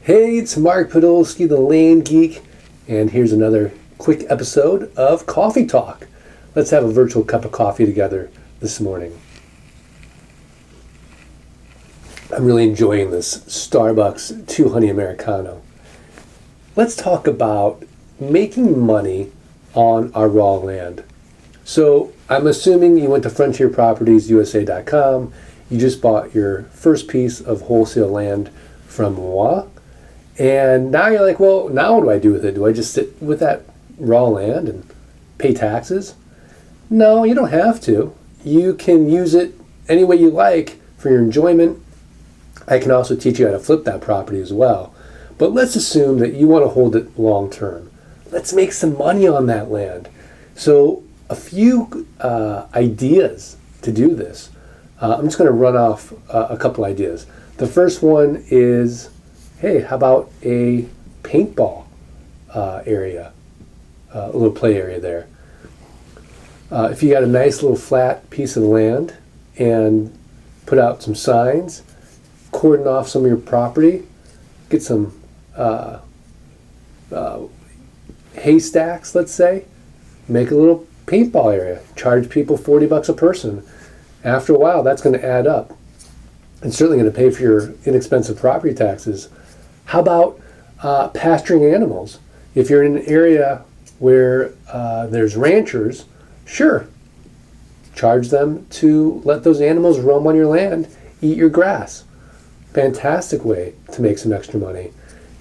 Hey, it's Mark Podolsky, the Land Geek, and here's another quick episode of Coffee Talk. Let's have a virtual cup of coffee together this morning. I'm really enjoying this Starbucks 2 Honey Americano. Let's talk about making money on our raw land. So I'm assuming you went to frontierpropertiesusa.com. You just bought your first piece of wholesale land from moi. And now you're like, well, now what do I do with it? Do I just sit with that raw land and pay taxes? No, you don't have to. You can use it any way you like for your enjoyment. I can also teach you how to flip that property as well. But let's assume that you want to hold it long term. Let's make some money on that land. So a few ideas to do this. I'm just going to run off a couple ideas. The first one is, hey, how about a paintball area, a little play area there. If you got a nice little flat piece of land and put out some signs, cordon off some of your property, get some haystacks, let's say, make a little paintball area, charge people $40 a person. After a while, that's going to add up. It's certainly going to pay for your inexpensive property taxes. How about pasturing animals? If you're in an area where there's ranchers, sure, charge them to let those animals roam on your land, eat your grass. Fantastic way to make some extra money.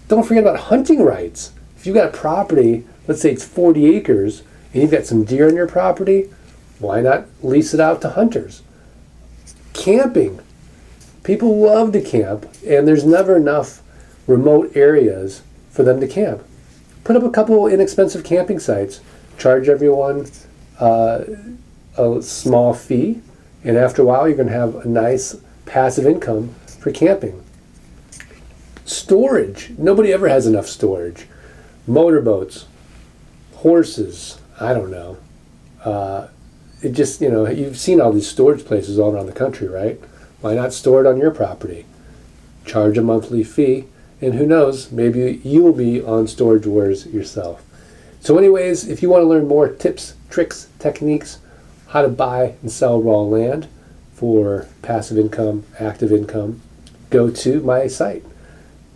Don't forget about hunting rights. If you've got a property, let's say it's 40 acres, and you've got some deer on your property, why not lease it out to hunters? Camping. People love to camp, and there's never enough remote areas for them to camp. Put up a couple inexpensive camping sites, charge everyone a small fee, and after a while you're going to have a nice passive income for camping. Storage. Nobody ever has enough storage. Motorboats, horses, I don't know. It just, you've seen all these storage places all around the country, right? Why not store it on your property? Charge a monthly fee, and who knows, maybe you will be on Storage Wars yourself. So anyways, if you want to learn more tips, tricks, techniques, how to buy and sell raw land for passive income, active income, go to my site,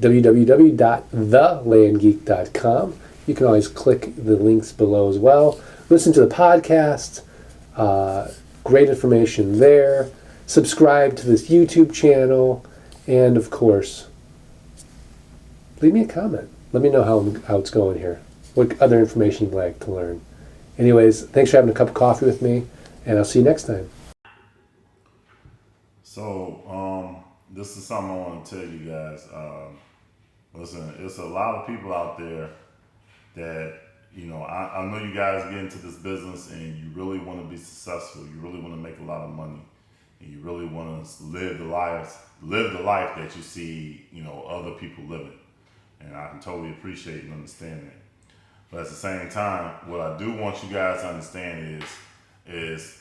www.thelandgeek.com. You can always click the links below as well. Listen to the podcast. Great information there. Subscribe to this YouTube channel. And of course, leave me a comment. Let me know how it's going here. What other information you'd like to learn. Anyways, thanks for having a cup of coffee with me, and I'll see you next time. So, this is something I want to tell you guys. Listen, it's a lot of people out there that, I know you guys get into this business and you really want to be successful. You really want to make a lot of money. And you really want to live the life that you see, other people living. And I can totally appreciate and understand that. But at the same time, what I do want you guys to understand is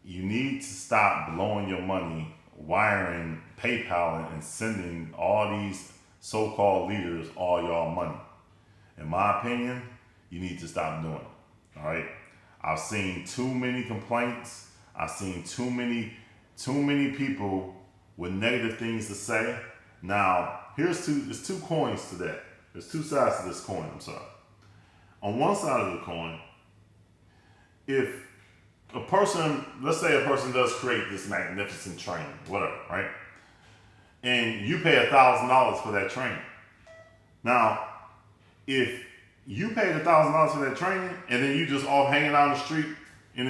you need to stop blowing your money, wiring, PayPaling, and sending all these so-called leaders all y'all money. In my opinion, you need to stop doing it. All right. I've seen too many complaints. I've seen too many people with negative things to say. Now, there's two coins to that. There's two sides to this coin, I'm sorry. On one side of the coin, if a person, let's say a person does create this magnificent training, whatever, right? And you pay $1,000 for that training. Now, if you paid $1,000 for that training and then you just off hanging out on the street and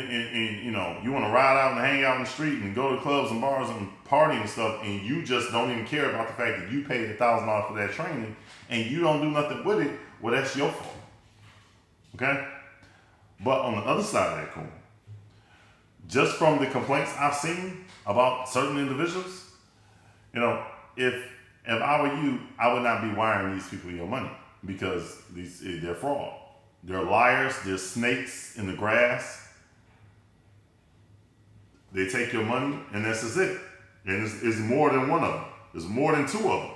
you want to ride out and hang out in the street and go to clubs and bars and party and stuff, and you just don't even care about the fact that you paid $1,000 for that training and you don't do nothing with it, well, that's your fault. Okay? But on the other side of that coin, just from the complaints I've seen about certain individuals, if I were you, I would not be wiring these people your money because they're fraud. They're liars. They're snakes in the grass. They take your money, and this is it. And it's more than one of them. There's more than two of them.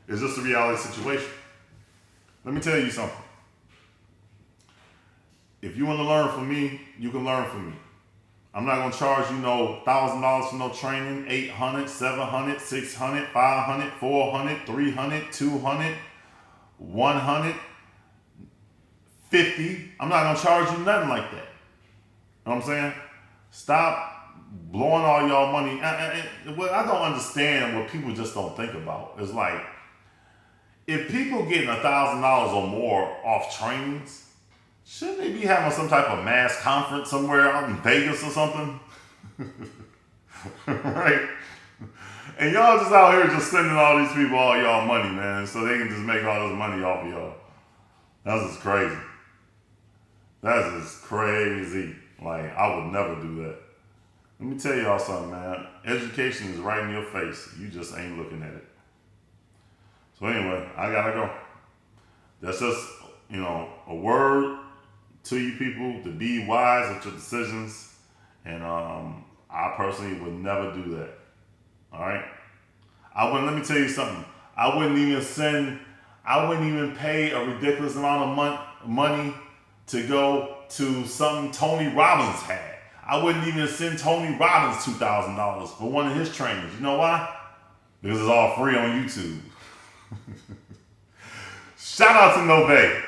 It's just a reality situation. Let me tell you something. If you want to learn from me, you can learn from me. I'm not gonna charge you no $1,000 for no training. 800, 700, 600, 500, 400, 300, 200, 150. I'm not gonna charge you nothing like that. You know what I'm saying? Stop blowing all y'all money. What I don't understand, what people just don't think about, is like, if people getting $1,000 or more off trainings, shouldn't they be having some type of mass conference somewhere out in Vegas or something? Right? And y'all just out here just sending all these people all y'all money, man, so they can just make all this money off of y'all. That's just crazy. That's just crazy. Like, I would never do that. Let me tell y'all something, man. Education is right in your face. You just ain't looking at it. So anyway, I gotta go. That's just, a word to you people to be wise with your decisions. And I personally would never do that. All right? Let me tell you something. I wouldn't even pay a ridiculous amount of money to go to something Tony Robbins had. I wouldn't even send Tony Robbins $2,000 for one of his trainings. You know why? Because it's all free on YouTube. Shout out to Nove.